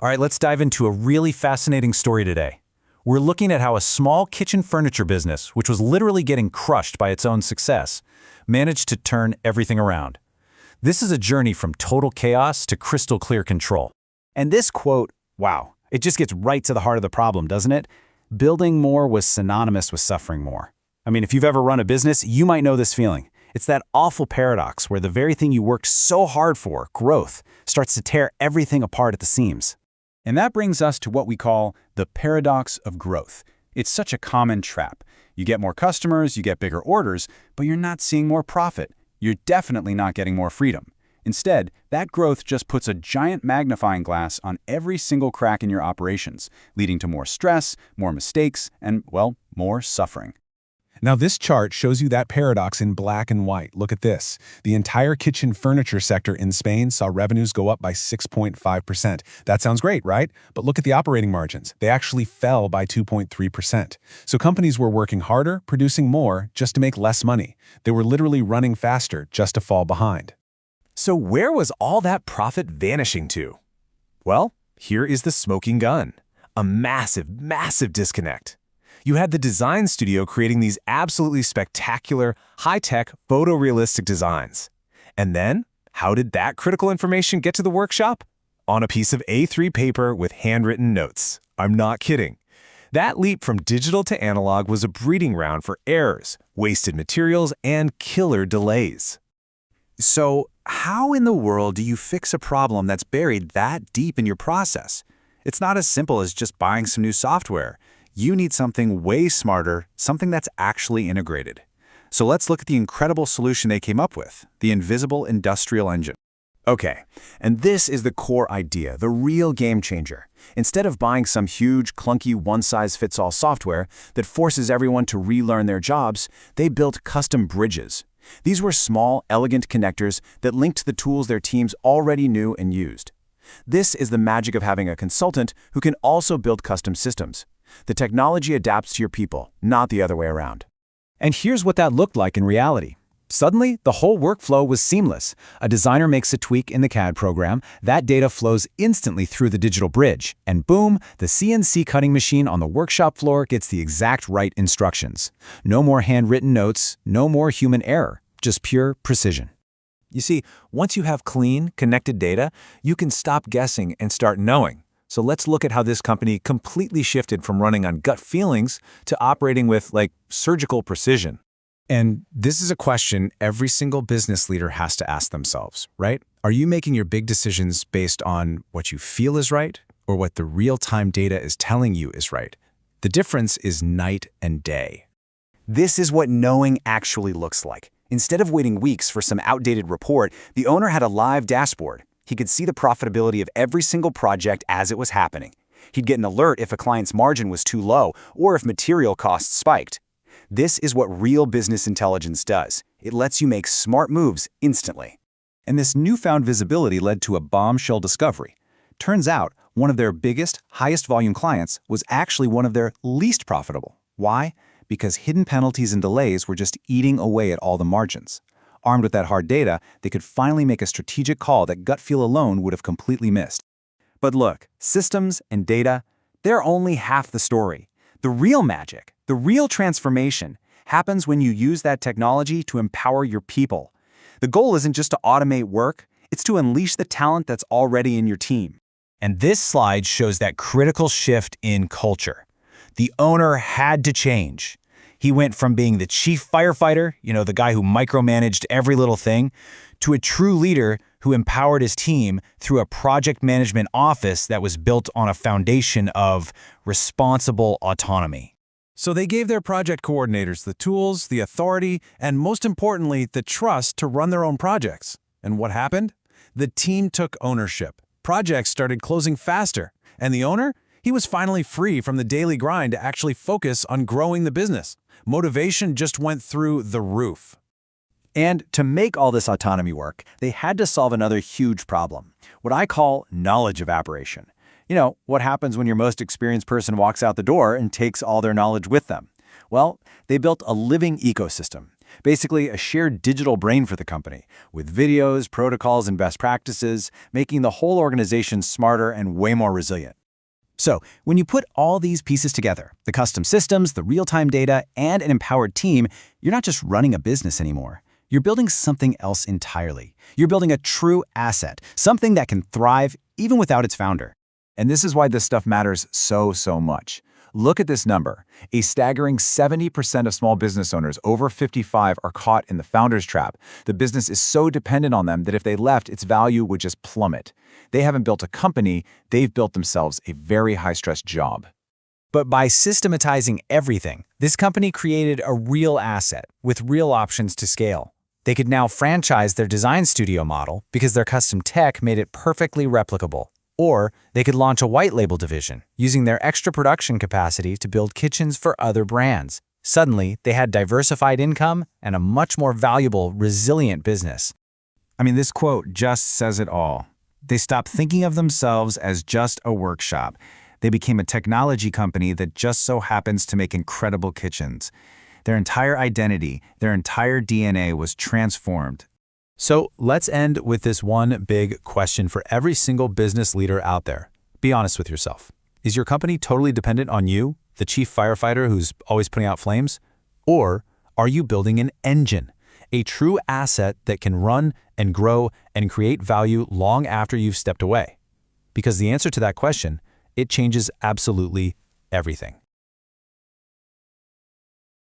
All right, let's dive into a really fascinating story today. We're looking at how a small kitchen furniture business, which was literally getting crushed by its own success, managed to turn everything around. This is a journey from total chaos to crystal clear control. And this quote, wow, it just gets right to the heart of the problem, doesn't it? Building more was synonymous with suffering more. I mean, if you've ever run a business, you might know this feeling. It's that awful paradox where the very thing you worked so hard for, growth, starts to tear everything apart at the seams. And that brings us to what we call the paradox of growth. It's such a common trap. You get more customers, you get bigger orders, but you're not seeing more profit. You're definitely not getting more freedom. Instead, that growth just puts a giant magnifying glass on every single crack in your operations, leading to more stress, more mistakes, and, well, more suffering. Now this chart shows you that paradox in black and white. Look at this. The entire kitchen furniture sector in Spain saw revenues go up by 6.5%. That sounds great, right? But look at the operating margins. They actually fell by 2.3%. So companies were working harder, producing more, just to make less money. They were literally running faster just to fall behind. So where was all that profit vanishing to? Well, here is the smoking gun. A massive, massive disconnect. You had the design studio creating these absolutely spectacular, high-tech, photorealistic designs. And then, how did that critical information get to the workshop? On a piece of A3 paper with handwritten notes. I'm not kidding. That leap from digital to analog was a breeding ground for errors, wasted materials, and killer delays. So, how in the world do you fix a problem that's buried that deep in your process? It's not as simple as just buying some new software. You need something way smarter, something that's actually integrated. So let's look at the incredible solution they came up with, the Invisible Industrial Engine. Okay, and this is the core idea, the real game changer. Instead of buying some huge, clunky, one-size-fits-all software that forces everyone to relearn their jobs, they built custom bridges. These were small, elegant connectors that linked the tools their teams already knew and used. This is the magic of having a consultant who can also build custom systems. The technology adapts to your people, not the other way around. And here's what that looked like in reality. Suddenly, the whole workflow was seamless. A designer makes a tweak in the CAD program, that data flows instantly through the digital bridge, and boom, the CNC cutting machine on the workshop floor gets the exact right instructions. No more handwritten notes, no more human error, just pure precision. You see, once you have clean, connected data, you can stop guessing and start knowing. So let's look at how this company completely shifted from running on gut feelings to operating with, surgical precision. And this is a question every single business leader has to ask themselves, right? Are you making your big decisions based on what you feel is right or what the real-time data is telling you is right? The difference is night and day. This is what knowing actually looks like. Instead of waiting weeks for some outdated report, the owner had a live dashboard. He could see the profitability of every single project as it was happening. He'd get an alert if a client's margin was too low or if material costs spiked. This is what real business intelligence does. It lets you make smart moves instantly. And this newfound visibility led to a bombshell discovery. Turns out, one of their biggest, highest volume clients was actually one of their least profitable. Why? Because hidden penalties and delays were just eating away at all the margins. Armed with that hard data, they could finally make a strategic call that gut feel alone would have completely missed. But look, systems and data, they're only half the story. The real magic, the real transformation, happens when you use that technology to empower your people. The goal isn't just to automate work, it's to unleash the talent that's already in your team. And this slide shows that critical shift in culture. The owner had to change. He went from being the chief firefighter, the guy who micromanaged every little thing, to a true leader who empowered his team through a project management office that was built on a foundation of responsible autonomy. So they gave their project coordinators the tools, the authority, and most importantly, the trust to run their own projects. And what happened? The team took ownership. Projects started closing faster. And the owner? He was finally free from the daily grind to actually focus on growing the business. Motivation just went through the roof. And to make all this autonomy work, they had to solve another huge problem, what I call knowledge evaporation. What happens when your most experienced person walks out the door and takes all their knowledge with them? Well, they built a living ecosystem. Basically, a shared digital brain for the company, with videos, protocols, and best practices, making the whole organization smarter and way more resilient. So, when you put all these pieces together, the custom systems, the real-time data, and an empowered team, you're not just running a business anymore. You're building something else entirely. You're building a true asset, something that can thrive even without its founder. And this is why this stuff matters so much. Look at this number. A staggering 70% of small business owners over 55 are caught in the founder's trap. The business is so dependent on them that if they left, its value would just plummet. They haven't built a company, they've built themselves a very high-stress job. But by systematizing everything, this company created a real asset with real options to scale. They could now franchise their design studio model because their custom tech made it perfectly replicable. Or they could launch a white label division, using their extra production capacity to build kitchens for other brands. Suddenly, they had diversified income and a much more valuable, resilient business. I mean, this quote just says it all. They stopped thinking of themselves as just a workshop. They became a technology company that just so happens to make incredible kitchens. Their entire identity, their entire DNA was transformed. So let's end with this one big question for every single business leader out there. Be honest with yourself. Is your company totally dependent on you, the chief firefighter who's always putting out flames? Or are you building an engine, a true asset that can run and grow and create value long after you've stepped away? Because the answer to that question, it changes absolutely everything.